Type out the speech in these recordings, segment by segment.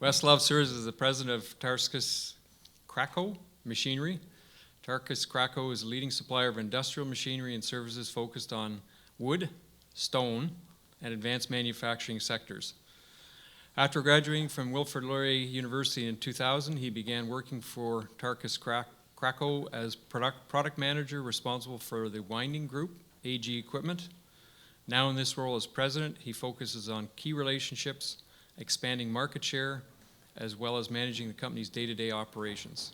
Wes Love serves as the president of TAURUS CRACO Machinery. TAURUS CRACO is a leading supplier of industrial machinery and services focused on wood, stone, and advanced manufacturing sectors. After graduating from Wilfrid Laurier University in 2000, he began working for TAURUS CRACO as product manager responsible for the winding group, AG equipment. Now in this role as president, he focuses on key relationships, expanding market share, as well as managing the company's day-to-day operations.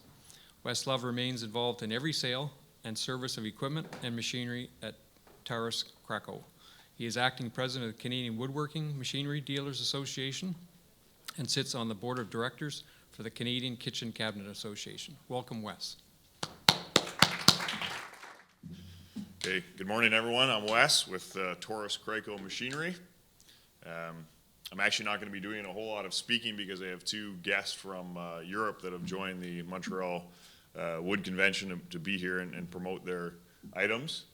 Wes Love remains involved in every sale and service of equipment and machinery at TAURUS CRACO. He is acting president of the Canadian Woodworking Machinery Dealers Association and sits on the board of directors for the Canadian Kitchen Cabinet Association. Welcome, Wes. Okay, good morning, everyone. I'm Wes with TAURUS CRACO Machinery. I'm actually not going to be doing a whole lot of speaking because I have two guests from Europe that have joined the Montreal Wood Convention to be here and promote their items.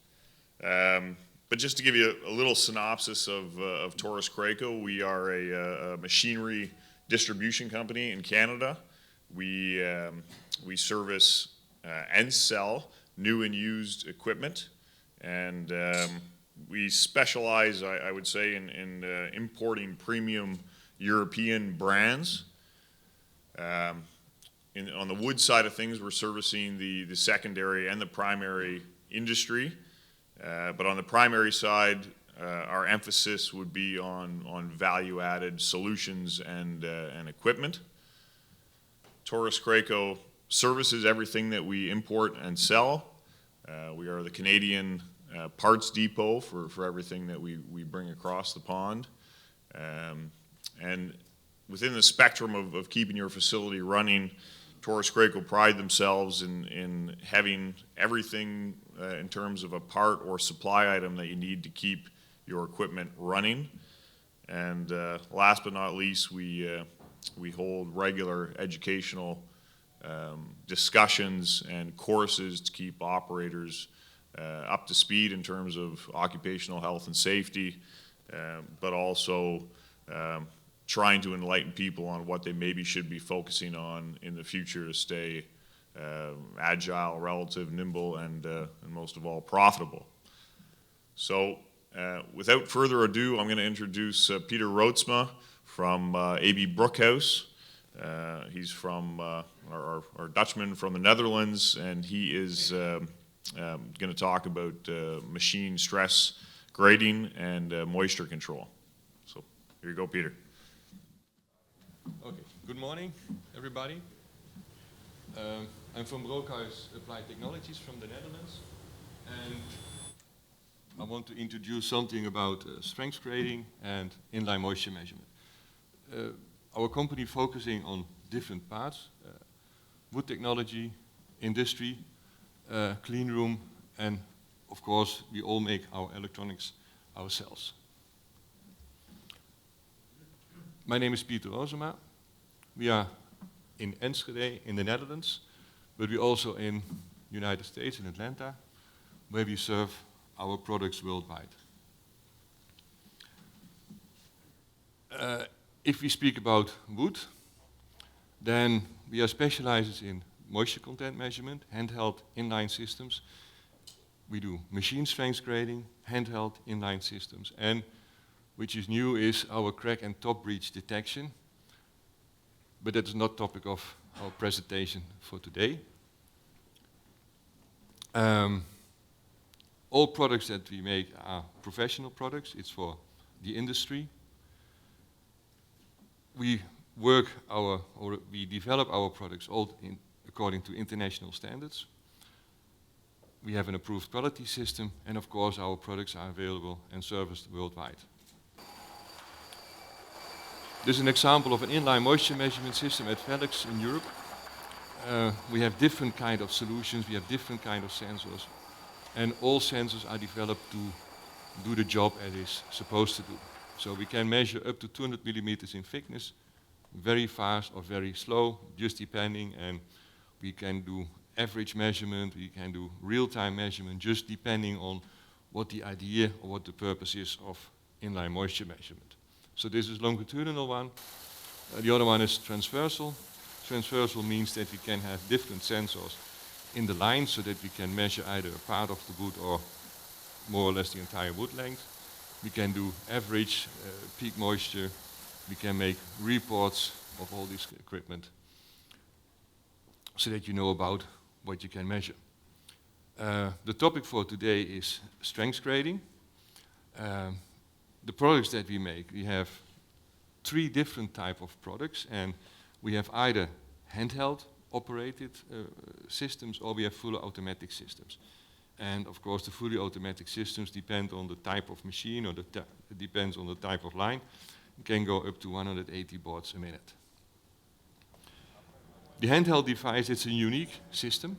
But just to give you a little synopsis of TAURUS CRACO, we are a machinery distribution company in Canada. We service and sell new and used equipment, and we specialize, I would say, in importing premium European brands. On the wood side of things, we're servicing the secondary and the primary industry. But on the primary side, our emphasis would be on value-added solutions and equipment. TAURUS CRACO services everything that we import and sell. We are the Canadian parts depot for everything that we bring across the pond. And within the spectrum of keeping your facility running, TAURUS CRACO pride themselves in having everything in terms of a part or supply item that you need to keep your equipment running. And last but not least, we hold regular educational discussions and courses to keep operators up to speed in terms of occupational health and safety, but also trying to enlighten people on what they maybe should be focusing on in the future to stay agile, relative, nimble, and most of all, profitable. So without further ado, I'm going to introduce Peter Rootsma from AB Broekhuis. He's from our Dutchman from the Netherlands, and he is going to talk about machine stress grading and moisture control. So here you go, Peter. Okay, good morning, everybody. I'm from Broekhuis Applied Technologies from the Netherlands, and I want to introduce something about strength grading and inline moisture measurement. Our company focusing on different parts, wood technology, industry, clean room, and of course we all make our electronics ourselves. My name is Peter Rootsma. We are in Enschede in the Netherlands, but we also in United States, in Atlanta, where we serve our products worldwide. If we speak about wood, then we are specialized in moisture content measurement, handheld inline systems. We do machine strength grading, handheld inline systems, and which is new is our crack and top breach detection. But that is not topic of our presentation for today. All products that we make are professional products. It's for the industry. We develop our products all according to international standards. We have an approved quality system, and of course our products are available and serviced worldwide. This is an example of an inline moisture measurement system at Felix in Europe. We have different kind of solutions, we have different kind of sensors, and all sensors are developed to do the job it is supposed to do. So we can measure up to 200 millimeters in thickness, very fast or very slow, just depending, and we can do average measurement, we can do real-time measurement, just depending on what the idea or what the purpose is of inline moisture measurement. So this is longitudinal one, The other one is transversal. Transversal means that we can have different sensors in the line so that we can measure either a part of the wood or more or less the entire wood length. We can do average, peak moisture. We can make reports of all this equipment so that you know about what you can measure. The topic for today is strength grading. The products that we make, we have 3 different type of products, and we have either handheld operated systems or we have fully automatic systems. And of course the fully automatic systems depend on the type of machine or it depends on the type of line. It can go up to 180 boards a minute. The handheld device, it's a unique system.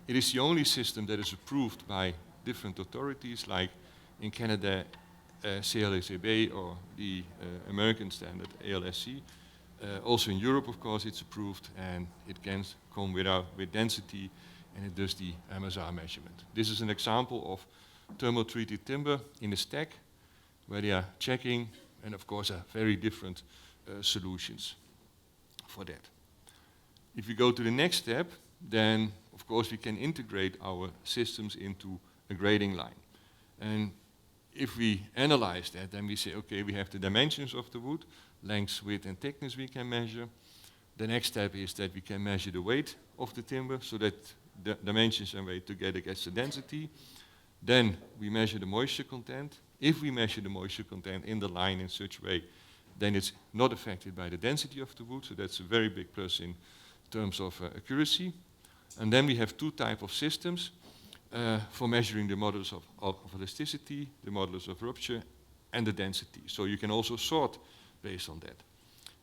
It is the only system that is approved by different authorities, like in Canada, CLSAB, or the American standard, ALSC. Also in Europe, of course, it's approved, and it can come with density, and it does the MSR measurement. This is an example of thermal treated timber in a stack, where they are checking, and of course are very different solutions for that. If we go to the next step, then of course we can integrate our systems into a grading line. And if we analyze that, then we say, okay, we have the dimensions of the wood, length, width, and thickness we can measure. The next step is that we can measure the weight of the timber, so that the dimensions and weight together gets the density. Then we measure the moisture content. If we measure the moisture content in the line in such a way, then it's not affected by the density of the wood, so that's a very big plus in terms of accuracy. And then we have 2 types of systems for measuring the modulus of elasticity, the modulus of rupture, and the density. So you can also sort based on that.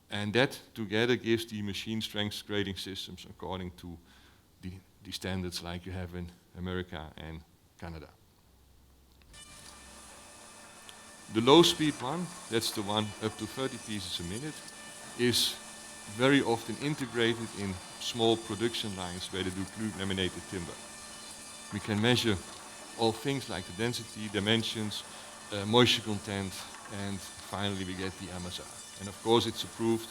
And that together gives the machine strength grading systems according to the standards like you have in America and Canada. The low speed one, that's the one up to 30 pieces a minute, is very often integrated in small production lines where they do glue laminated timber. We can measure all things like the density, dimensions, moisture content, and finally we get the MSR. And of course it's approved,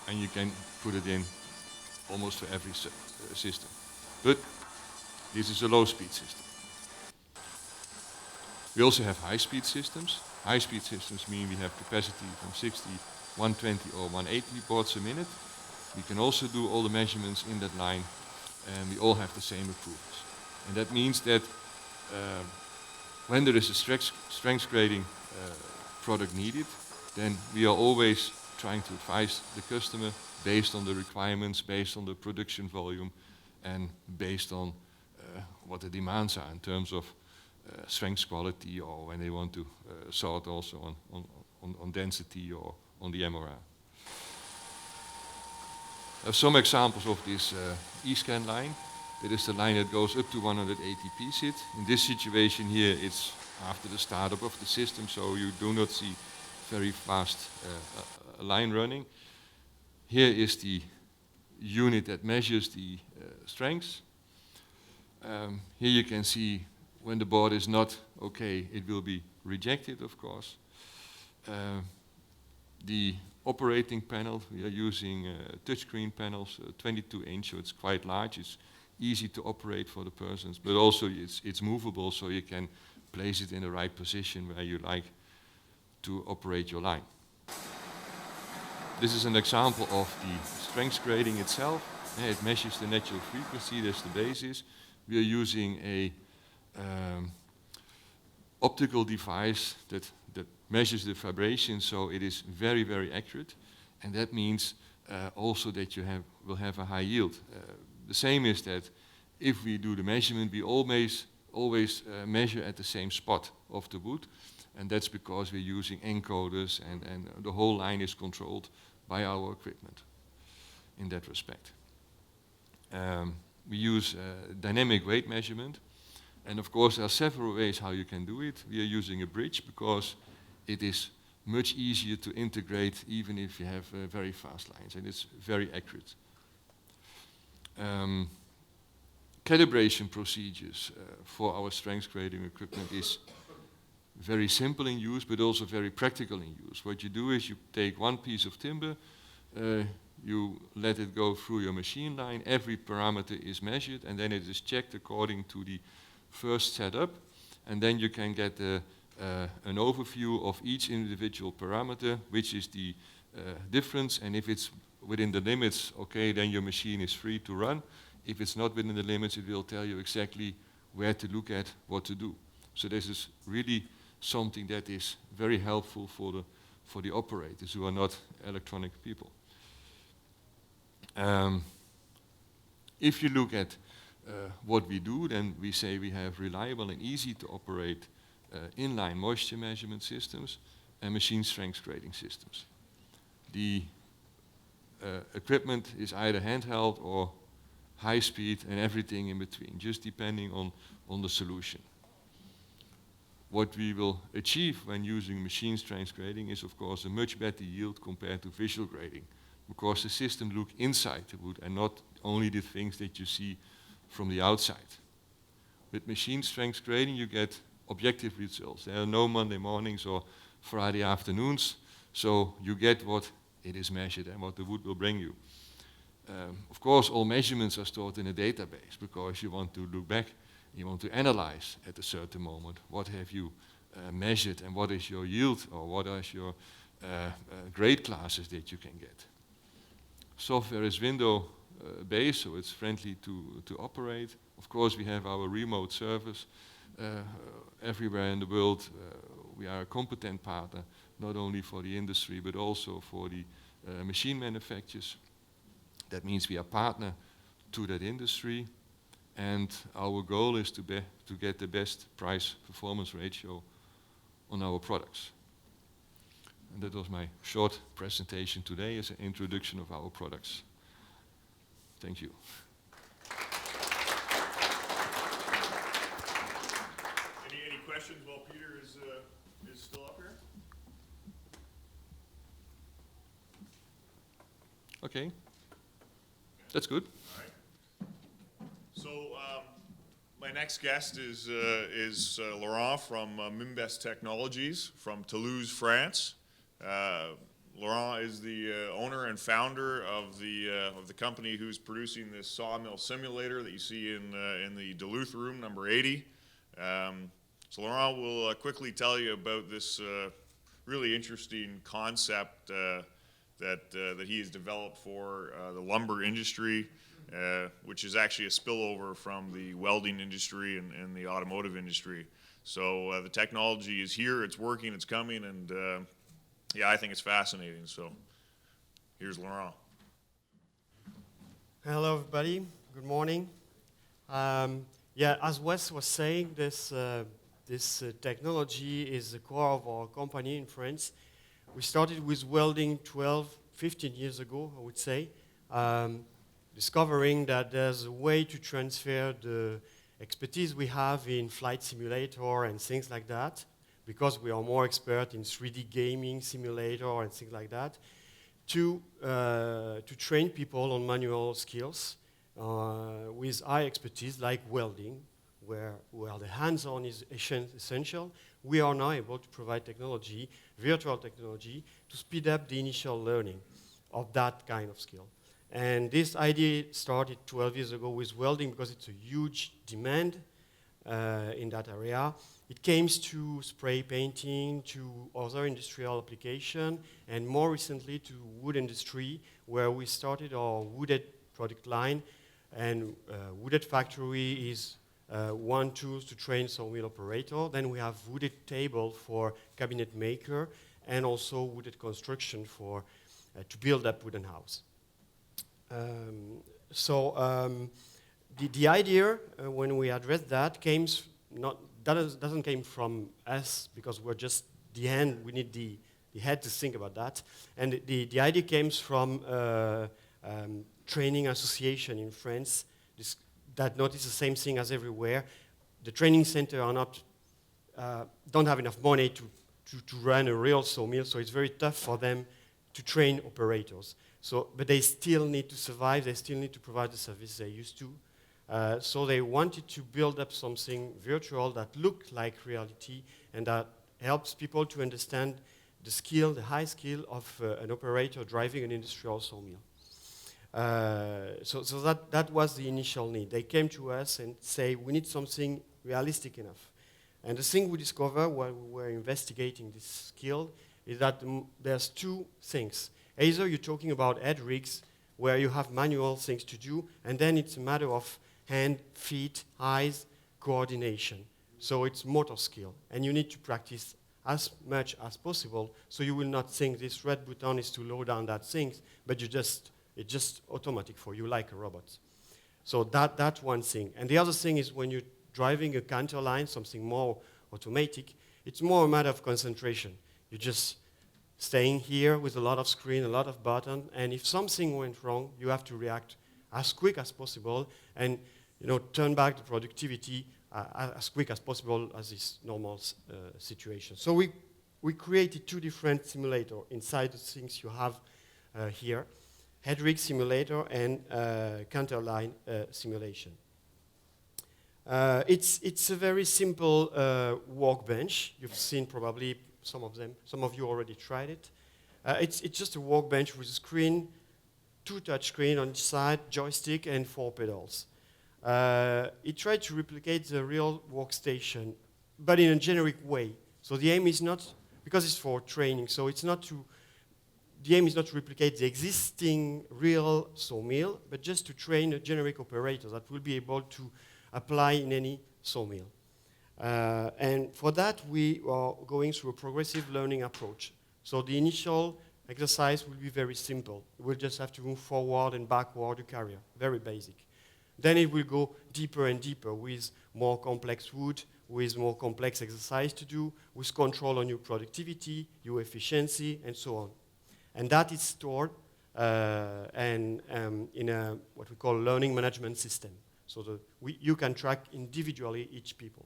and you can put it in almost for every system. But this is a low speed system. We also have high speed systems. High speed systems mean we have capacity from 60, 120 or 180 boards a minute. We can also do all the measurements in that line, and we all have the same approvals. And that means that when there is a strength grading product needed, then we are always trying to advise the customer based on the requirements, based on the production volume, and based on what the demands are in terms of strength quality, or when they want to sort also on density or on the MRR. There are some examples of this E-scan line. That is the line that goes up to 180 pieces. In this situation here, it's after the startup of the system, so you do not see very fast line running. Here is the unit that measures the strength. Here you can see when the board is not okay, it will be rejected, of course. The operating panel, we are using touchscreen panels, 22-inch, so it's quite large. It's easy to operate for the persons, but also it's movable, so you can place it in the right position where you like to operate your line. This is an example of the strength grading itself. It measures the natural frequency, that's the basis. We are using a optical device that measures the vibration, so it is very, very accurate. And that means also that you will have a high yield. The same is that if we do the measurement, we always measure at the same spot of the wood. And that's because we're using encoders, and the whole line is controlled by our equipment in that respect. We use dynamic weight measurement. And of course, there are several ways how you can do it. We are using a bridge because it is much easier to integrate even if you have very fast lines, and it's very accurate. Calibration procedures for our strength grading equipment is very simple in use, but also very practical in use. What you do is you take one piece of timber, you let it go through your machine line, every parameter is measured, and then it is checked according to the first setup, and then you can get an overview of each individual parameter, which is the difference, and if it's within the limits, okay, then your machine is free to run. If it's not within the limits, it will tell you exactly where to look at, what to do. So this is really something that is very helpful for the operators who are not electronic people. If you look at what we do, then we say we have reliable and easy to operate inline moisture measurement systems and machine strength grading systems. The equipment is either handheld or high speed and everything in between, just depending on the solution. What we will achieve when using machine strength grading is of course a much better yield compared to visual grading, because the system looks inside the wood and not only the things that you see from the outside. With machine strength grading you get objective results. There are no Monday mornings or Friday afternoons, so you get what it is measured and what the wood will bring you. Of course, all measurements are stored in a database because you want to look back, you want to analyze at a certain moment what have you measured and what is your yield or what are your grade classes that you can get. Software is window based, so it's friendly to operate. Of course, we have our remote service everywhere in the world. We are a competent partner, not only for the industry, but also for the machine manufacturers. That means we are partner to that industry, and our goal is to get the best price-performance ratio on our products. And that was my short presentation today as an introduction of our products. Thank you. Any questions while Peter is still up here? Okay, that's good. All right. So my next guest is Laurent from Mimbes Technologies from Toulouse, France. Laurent is the owner and founder of the company who's producing this sawmill simulator that you see in the Duluth room, number 80. So Laurent will quickly tell you about this really interesting concept that he has developed for the lumber industry, which is actually a spillover from the welding industry and the automotive industry. So the technology is here, it's working, it's coming, and yeah, I think it's fascinating. So here's Laurent. Hello, everybody. Good morning. Yeah, as Wes was saying, this technology is the core of our company in France. We started with welding 15 years ago, I would say, discovering that there's a way to transfer the expertise we have in flight simulator and things like that, because we are more expert in 3D gaming simulator and things like that, to train people on manual skills with high expertise like welding, where the hands-on is essential. We are now able to provide technology, virtual technology, to speed up the initial learning of that kind of skill. And this idea started 12 years ago with welding because it's a huge demand in that area. It came to spray painting, to other industrial application, and more recently to wood industry, where we started our wooded product line. And wooded factory is one tool to train sawmill operator. Then we have wooded table for cabinet maker, and also wooded construction for to build up wooden house. The idea when we addressed that doesn't came from us, because we're just the hand. We need the head to think about that. And the idea came from training association in France that notice the same thing as everywhere. The training center are not don't have enough money to run a real sawmill, so it's very tough for them to train operators. So, but they still need to survive. They still need to provide the service they used to. So they wanted to build up something virtual that looked like reality and that helps people to understand the skill, the high skill of an operator driving an industrial sawmill. So that was the initial need. They came to us and say, we need something realistic enough. And the thing we discovered while we were investigating this skill is that there's two things. Either you're talking about Hedricks, where you have manual things to do, and then it's a matter of hand, feet, eyes, coordination. So it's motor skill, and you need to practice as much as possible, so you will not think this red button is to low down that thing, but it's just automatic for you, like a robot. So that's one thing. And the other thing is when you're driving a Canter line, something more automatic, it's more a matter of concentration. You're just staying here with a lot of screen, a lot of button, and if something went wrong, you have to react as quick as possible and turn back the productivity as quick as possible as this normal situation. So we created two different simulators inside the things you have here, Hedrick simulator and Canter line simulation. It's a very simple workbench. You've seen probably some of them. Some of you already tried it. It's just a workbench with a screen, two touch screen on each side, joystick, and 4 pedals. It tried to replicate the real workstation, but in a generic way. So the aim is not, because it's for training, so the aim is not to replicate the existing real sawmill, but just to train a generic operator that will be able to apply in any sawmill. And for that, we are going through a progressive learning approach. So the initial exercise will be very simple. We'll just have to move forward and backward a carrier, very basic. Then it will go deeper and deeper with more complex wood, with more complex exercise to do, with control on your productivity, your efficiency, and so on. And that is stored in a what we call learning management system. So you can track individually each people.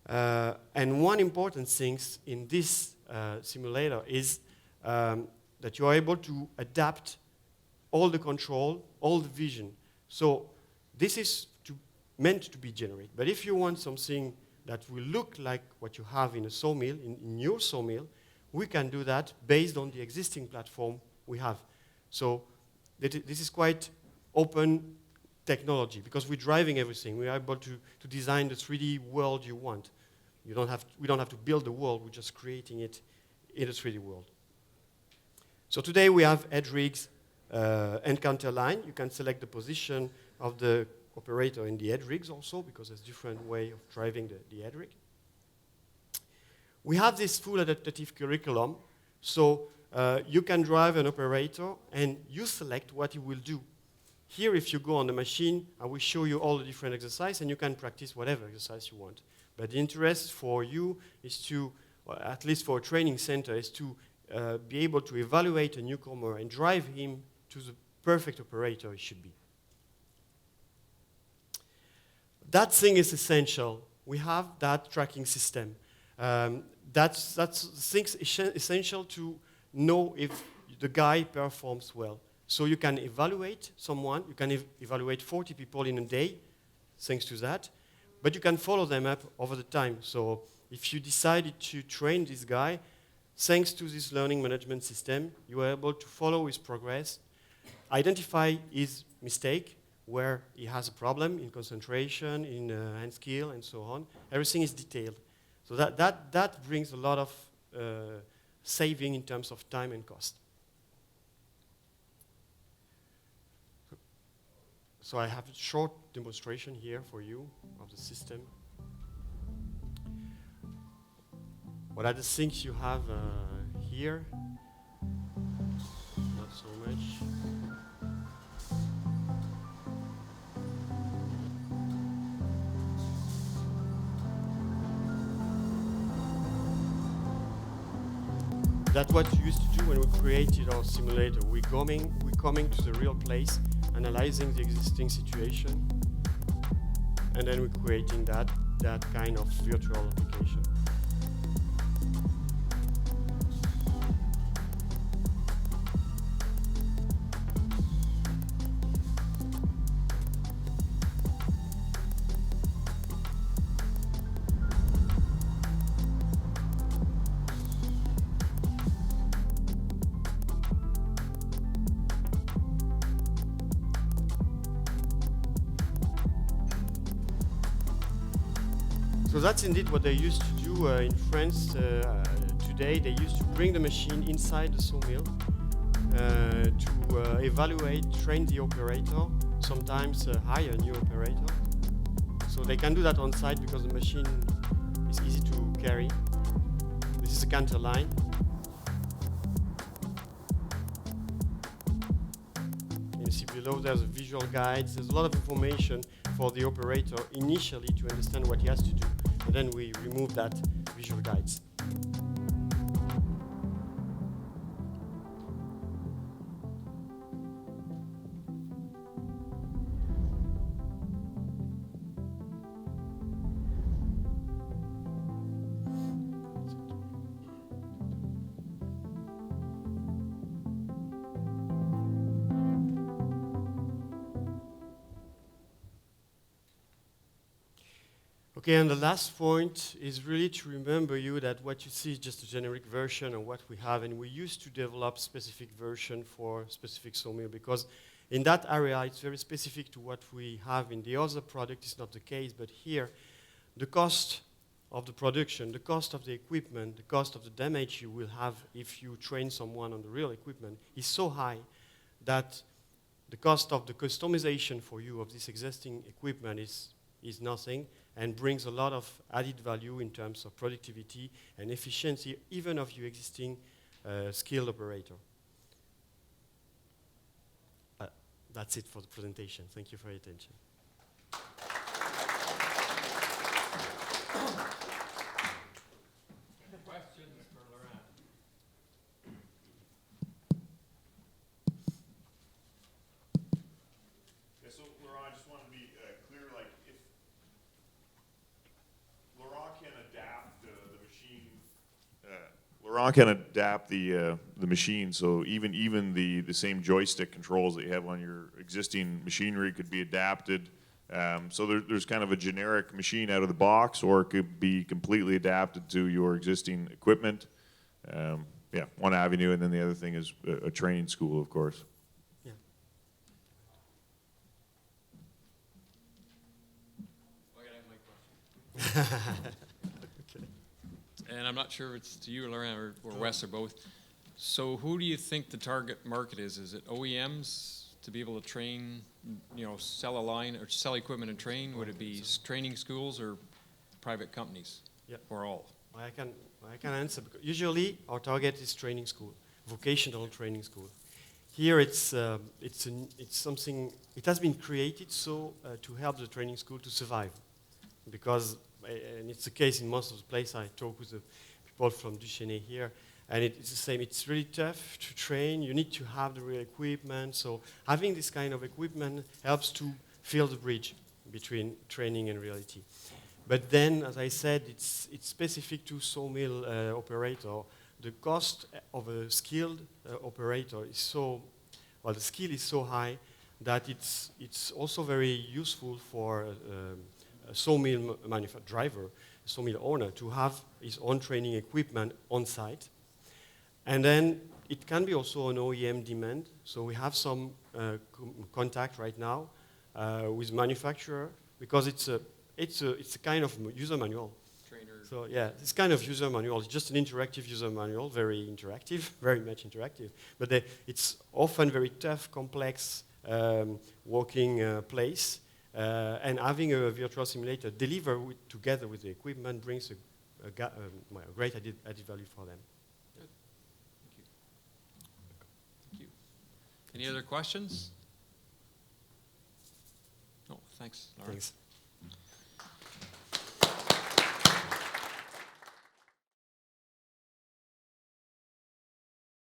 And one important thing in this simulator is that you are able to adapt all the control, all the vision. So this is meant to be generic. But if you want something that will look like what you have in a sawmill, in your sawmill, we can do that based on the existing platform we have. So this is quite open technology because we're driving everything. We are able to design the 3D world you want. We don't have to build the world, we're just creating it in a 3D world. So today we have Hedricks and Canter line. You can select the position of the operator in the Hedricks also because there's different way of driving the Hedrick. We have this full adaptive curriculum, so you can drive an operator and you select what he will do. Here, if you go on the machine, I will show you all the different exercises and you can practice whatever exercise you want. But the interest for you is to, at least for a training center, is to be able to evaluate a newcomer and drive him to the perfect operator he should be. That thing is essential. We have that tracking system. That's things essential to know if the guy performs well. So you can evaluate someone. You can evaluate 40 people in a day, thanks to that. But you can follow them up over the time. So if you decided to train this guy, thanks to this learning management system, you are able to follow his progress, identify his mistake, where he has a problem in concentration, in hand skill, and so on. Everything is detailed. So that brings a lot of saving in terms of time and cost. So I have a short demonstration here for you of the system. What are the things you have here? Not so much. That's what we used to do when we created our simulator. We're coming to the real place, analyzing the existing situation, and then we're creating that kind of virtual application. So that's indeed what they used to do in France today. They used to bring the machine inside the sawmill to evaluate, train the operator, sometimes hire a new operator. So they can do that on site because the machine is easy to carry. This is a Canter line. You see below there's a visual guides. There's a lot of information for the operator initially to understand what he has to do. And then we remove that visual guides. Okay, and the last point is really to remember you that what you see is just a generic version of what we have, and we used to develop specific version for specific sawmill because in that area it's very specific to what we have. In the other product it's not the case, but here the cost of the production, the cost of the equipment, the cost of the damage you will have if you train someone on the real equipment is so high that the cost of the customization for you of this existing equipment is nothing, and brings a lot of added value in terms of productivity and efficiency, even of your existing skilled operator. That's it for the presentation. Thank you for your attention. Questions for Laurent? Yeah, so Laurent, I just wanted to be clear, like if Laurent can adapt the machine, Laurent can adapt the machine, so even the same joystick controls that you have on your existing machinery could be adapted. So there's kind of a generic machine out of the box, or it could be completely adapted to your existing equipment. Yeah, one avenue, and then the other thing is a training school, of course. Yeah. Oh, I gotta have my question. And I'm not sure if it's to you, Laurent, or Wes, or both. So who do you think the target market is? Is it OEMs to be able to train, sell a line or sell equipment and train? Would it be training schools or private companies? Yeah. Or all? I can answer. Because usually our target is training school, vocational training school. Here it's something. It has been created so to help the training school to survive, because and it's the case in most of the places. I talk with the people from Duchesne here, and it's the same. It's really tough to train. You need to have the real equipment. So having this kind of equipment helps to fill the bridge between training and reality. But then, as I said, it's specific to sawmill operator. The cost of a skilled operator is the skill is so high that it's also very useful for a sawmill driver, a sawmill owner, to have his own training equipment on site. And then it can be also an OEM demand. So we have some contact right now with manufacturer, because it's a kind of user manual. Trainer. So yeah, this kind of user manual is just an interactive user manual, very interactive, very much interactive. But it's often very tough, complex working place. And having a virtual simulator delivered together with the equipment brings a great added value for them. Good. Thank you. Thank you. Any other questions? No, thanks, Laurent. Thanks.